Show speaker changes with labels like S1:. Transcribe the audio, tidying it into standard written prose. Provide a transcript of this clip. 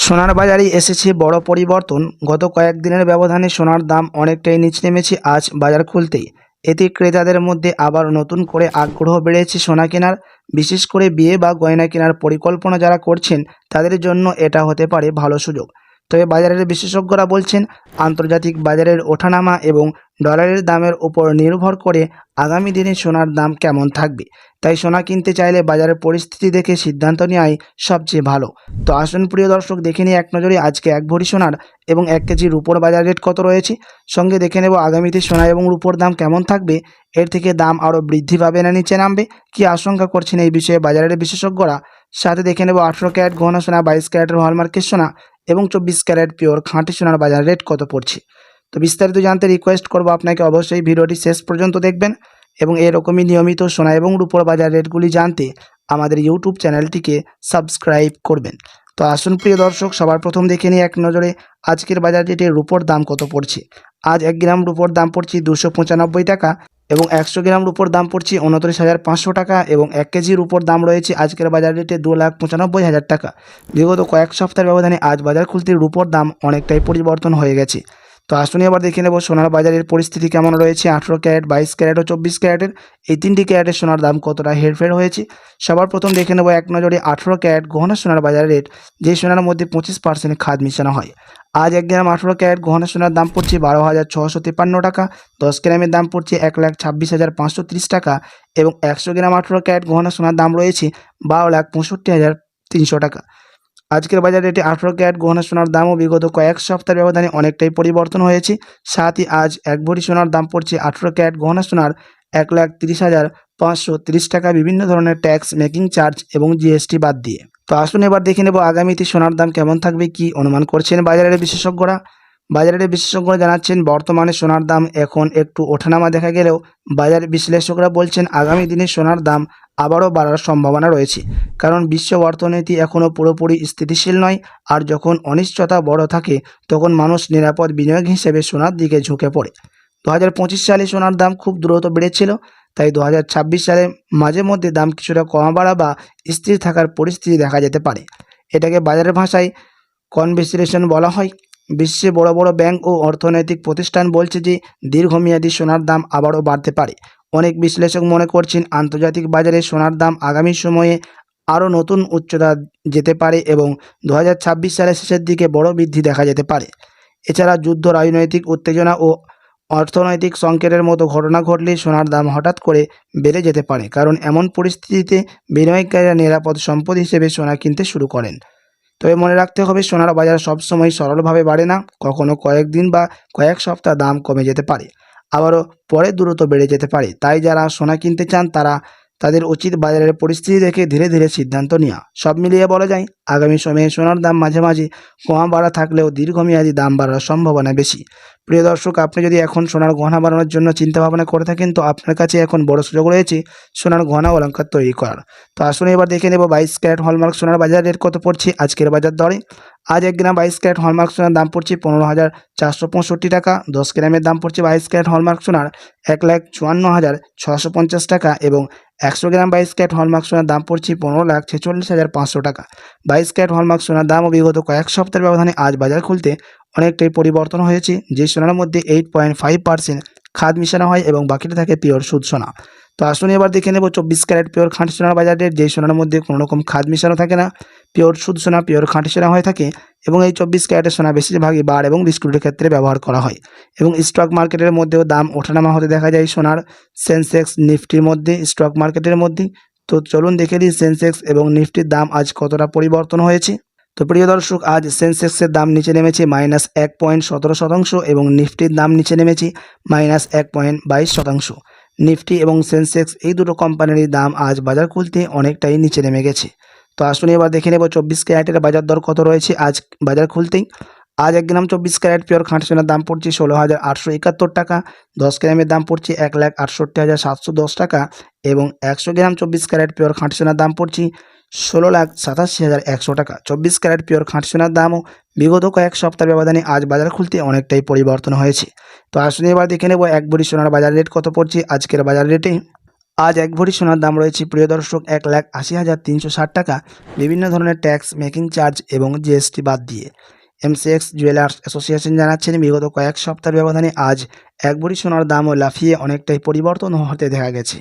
S1: সোনার বাজারে এসেছে বড় পরিবর্তন। গত কয়েকদিনের ব্যবধানে সোনার দাম অনেকটাই নিচে নেমেছে আজ বাজার খুলতেই। এতে ক্রেতাদের মধ্যে আবার নতুন করে আগ্রহ বেড়েছে সোনা কেনার। বিশেষ করে বিয়ে বা গয়না কেনার পরিকল্পনা যারা করছেন তাদের জন্য এটা হতে পারে ভালো সুযোগ। তবে বাজারের বিশেষজ্ঞরা বলছেন, আন্তর্জাতিক বাজারের ওঠানামা এবং ডলারের দামের উপর নির্ভর করে আগামী দিনে সোনার দাম কেমন থাকবে। তাই সোনা কিনতে চাইলে বাজারের পরিস্থিতি দেখে সিদ্ধান্ত নেওয়াই সবচেয়ে ভালো। তো আসুন প্রিয় দর্শক, দেখে নিই এক নজরে আজকে 1 ভরি সোনার এবং 1 কেজি রূপোর বাজার রেট কত রয়েছে। সঙ্গে দেখে নেব আগামীতে সোনা এবং রূপোর দাম কেমন থাকবে। এর থেকে দাম আরও বৃদ্ধি পাবে না নিচে নামবে, কি আশঙ্কা করছেন এই বিষয়ে বাজারের বিশেষজ্ঞরা। সাথে দেখে নেব 18 ক্যারেট গহনা সোনা, 22 ক্যারেটের হলমার্কের সোনা এবং 24 ক্যারেট পিওর খাঁটি সোনার বাজার রেট কত পড়ছে। তো বিস্তারিত জানতে রিকোয়েস্ট করব আপনাকে অবশ্যই ভিডিওটি শেষ পর্যন্ত দেখবেন এবং এরকমই নিয়মিত সোনা এবং রূপোর বাজার রেটগুলি জানতে আমাদের ইউটিউব চ্যানেলটিকে সাবস্ক্রাইব করবেন। তো আসুন প্রিয় দর্শক, সবার প্রথম দেখে নিই এক নজরে আজকের বাজার রেটে রূপোর দাম কত পড়ছে। আজ 1 গ্রাম রূপোর দাম পড়ছে 295 টাকা এবং 100 গ্রাম রূপোর দাম পড়ছে 29,500 টাকা এবং 1 কেজি রূপোর দাম রয়েছে আজকের বাজার রেটে 2,95,000 টাকা। বিগত কয়েক সপ্তাহের ব্যবধানে আজ বাজার খুলতে রূপোর দাম অনেকটাই পরিবর্তন হয়ে গেছে। তো আসুন এবার দেখে নেব সোনার বাজারের পরিস্থিতি কেমন রয়েছে। 18 ক্যারেট, 22 ক্যারেট ও 24 ক্যারেটের এই 3টি ক্যারেটের সোনার দাম কতটা হেরফের হয়েছে। সবার প্রথম দেখে নেব এক নজরে 18 ক্যারেট গহনা সোনার বাজার রেট, যে সোনার মধ্যে 25% খাদ মিশানো হয়। আজ 1 গ্রাম 18 ক্যারেট গহনা সোনার দাম পড়ছে 12,653 টাকা, 10 গ্রামের দাম পড়ছে 1,26,530 টাকা এবং 100 গ্রাম 18 ক্যারেট গহনা সোনার দাম রয়েছে 12,65,300 টাকা। আজকের বাজার রেটে 18 ক্যারেট গহনা সোনার দামও বিগত কয়েক সপ্তাহের ব্যবধানে অনেকটাই পরিবর্তন হয়েছে। সাথে আজ 1 ভরি সোনার দাম পড়ছে 18 ক্যারেট গহনা সোনার 1,30,530 টাকা, বিভিন্ন ধরনের ট্যাক্স, মেকিং চার্জ এবং জিএসটি বাদ দিয়ে। তো আসুন এবার দেখে নেব আগামীতে সোনার দাম কেমন থাকবে, কি অনুমান করছেন বাজারের বিশেষজ্ঞরা। বাজারের বিশেষজ্ঞরা জানাচ্ছেন, বর্তমানে সোনার দাম এখন একটু ওঠানামা দেখা গেলেও বাজার বিশ্লেষকরা বলছেন আগামী দিনে সোনার দাম আবারও বাড়ার সম্ভাবনা রয়েছে, কারণ বিশ্ব অর্থনীতি এখনও পুরোপুরি স্থিতিশীল নয়। আর যখন অনিশ্চয়তা বড় থাকে তখন মানুষ নিরাপদ বিনিয়োগ হিসেবে সোনার দিকে ঝুঁকে পড়ে। 2025 সালে সোনার দাম খুব দ্রুত বেড়েছিল, তাই 2026 সালে মাঝে মধ্যে দাম কিছুটা কমা বাড়া বা স্থির থাকার পরিস্থিতি দেখা যেতে পারে। এটাকে বাজারের ভাষায় কনভেসেশন বলা হয়। বিশ্বে বড় বড় ব্যাংক ও অর্থনৈতিক প্রতিষ্ঠান বলছে যে দীর্ঘমেয়াদী সোনার দাম আবারও বাড়তে পারে। অনেক বিশ্লেষক মনে করছেন আন্তর্জাতিক বাজারে সোনার দাম আগামী সময়ে আরও নতুন উচ্চতা যেতে পারে এবং 2026 সালের শেষের দিকে বড় বৃদ্ধি দেখা যেতে পারে। এছাড়া যুদ্ধ, রাজনৈতিক উত্তেজনা ও অর্থনৈতিক সংকটের মতো ঘটনা ঘটলে সোনার দাম হঠাৎ করে বেড়ে যেতে পারে, কারণ এমন পরিস্থিতিতে বিনিয়োগকারীরা নিরাপদ সম্পদ হিসেবে সোনা কিনতে শুরু করেন। তবে মনে রাখতে হবে, সোনার বাজার সবসময় সরলভাবে বাড়ে না। কখনো কয়েকদিন বা কয়েক সপ্তাহ দাম কমে যেতে পারে, আবারও পরে দ্রুত বেড়ে যেতে পারে। তাই যারা সোনা কিনতে চান তাদের উচিত বাজারের পরিস্থিতি দেখে ধীরে ধীরে সিদ্ধান্ত নেওয়া। সব মিলিয়ে বলা যায়, আগামী সময়ে সোনার দাম মাঝে মাঝে কমা বাড়া থাকলেও দীর্ঘমেয়াদী দাম বাড়ার সম্ভাবনা বেশি। প্রিয় দর্শক, আপনি যদি এখন সোনার গহনা বানানোর জন্য চিন্তা ভাবনা করে থাকেন, তো আপনার কাছে এখন বড় সুযোগ রয়েছে সোনার গহনা অলংকার তৈরি করার। তো আসুন এবার দেখে নেব 22 ক্যারেট হলমার্ক সোনার বাজার রেট কত পড়ছে আজকের বাজার দরে। আজ 1 গ্রাম 22 ক্যারেট হলমার্ক সোনার দাম পড়ছে 15,465 টাকা, 10 গ্রামের দাম পড়ছে 22 ক্যারেট হলমার্ক সোনার 1,54,650 টাকা এবং 100 গ্রাম 22 ক্যারেট হলমার্ক সোনার দাম পড়ছে 15,46,500 টাকা। 22 ক্যারেট হলমার্ক সোনার দামও বিগত কয়েক সপ্তাহের ব্যবধানে আজ বাজার খুলতে অনেকটাই পরিবর্তন হয়েছে। যে সোনার মধ্যে 8.5% খাদ মিশানো হয় এবং বাকিটা থাকে পিওর সুদ সোনা। তো আসুন এবার দেখে নেব 24 ক্যারেট পিওর খাঁটি সোনার বাজার রেট, যেই সোনার মধ্যে কোনো রকম খাদ মিশানো থাকে না, পিওর সুদ সোনা, পিওর খাঁটি সোনা হয়ে থাকে এবং এই 24 ক্যারেটের সোনা বেশিরভাগই বার এবং বিস্কুটের ক্ষেত্রে ব্যবহার করা হয় এবং স্টক মার্কেটের মধ্যেও দাম ওঠানামা হতে দেখা যায় সোনার সেন্সেক্স, নিফটির মধ্যে, স্টক মার্কেটের মধ্যে। তো চলুন দেখে নিই সেন্সেক্স এবং নিফটির দাম আজ কতটা পরিবর্তন হয়েছে। তো প্রিয় দর্শক, আজ সেন্সেক্সের দাম নিচে নেমেছে -1.17% এবং নিফটির দাম নিচে নেমেছে -1.22%। নিফটি এবং সেন্সেক্স এই দুটো কোম্পানির দাম আজ বাজার খুলতে অনেকটাই নিচে নেমে গেছে। তো আসুন এবার দেখে নেব 24 ক্যারেটের বাজার দর কত রয়েছে আজ বাজার খুলতেই। আজ 1 গ্রাম 24 ক্যারেট পিওর খাঁটি সোনার দাম পড়ছে 16,871 টাকা, 10 গ্রামের দাম পড়ছে 1,68,710 টাকা এবং 100 গ্রাম 24 ক্যারেট পিওর খাঁটি সোনার দাম পড়ছে 16,87,100 টাকা। 24 ক্যারেট পিওর খাঁটি সোনার দামও বিগত কয়েক সপ্তাহের ব্যবধানে আজ বাজার খুলতে অনেকটাই পরিবর্তন হয়েছে। তো আসুন এবার দেখে নেব 1 ভরি সোনার বাজার রেট কত পড়ছে আজকের বাজার রেটে। আজ এক ভরি সোনার দাম রয়েছে প্রিয় দর্শক 1,80,360 টাকা, বিভিন্ন ধরনের ট্যাক্স, মেকিং চার্জ এবং জিএসটি বাদ দিয়ে। এমসিএক্স জুয়েলার্স অ্যাসোসিয়েশন জানাচ্ছেন বিগত কয়েক সপ্তাহের ব্যবধানে আজ এক ভরি সোনার দামও লাফিয়ে অনেকটাই পরিবর্তন হতে দেখা গেছে।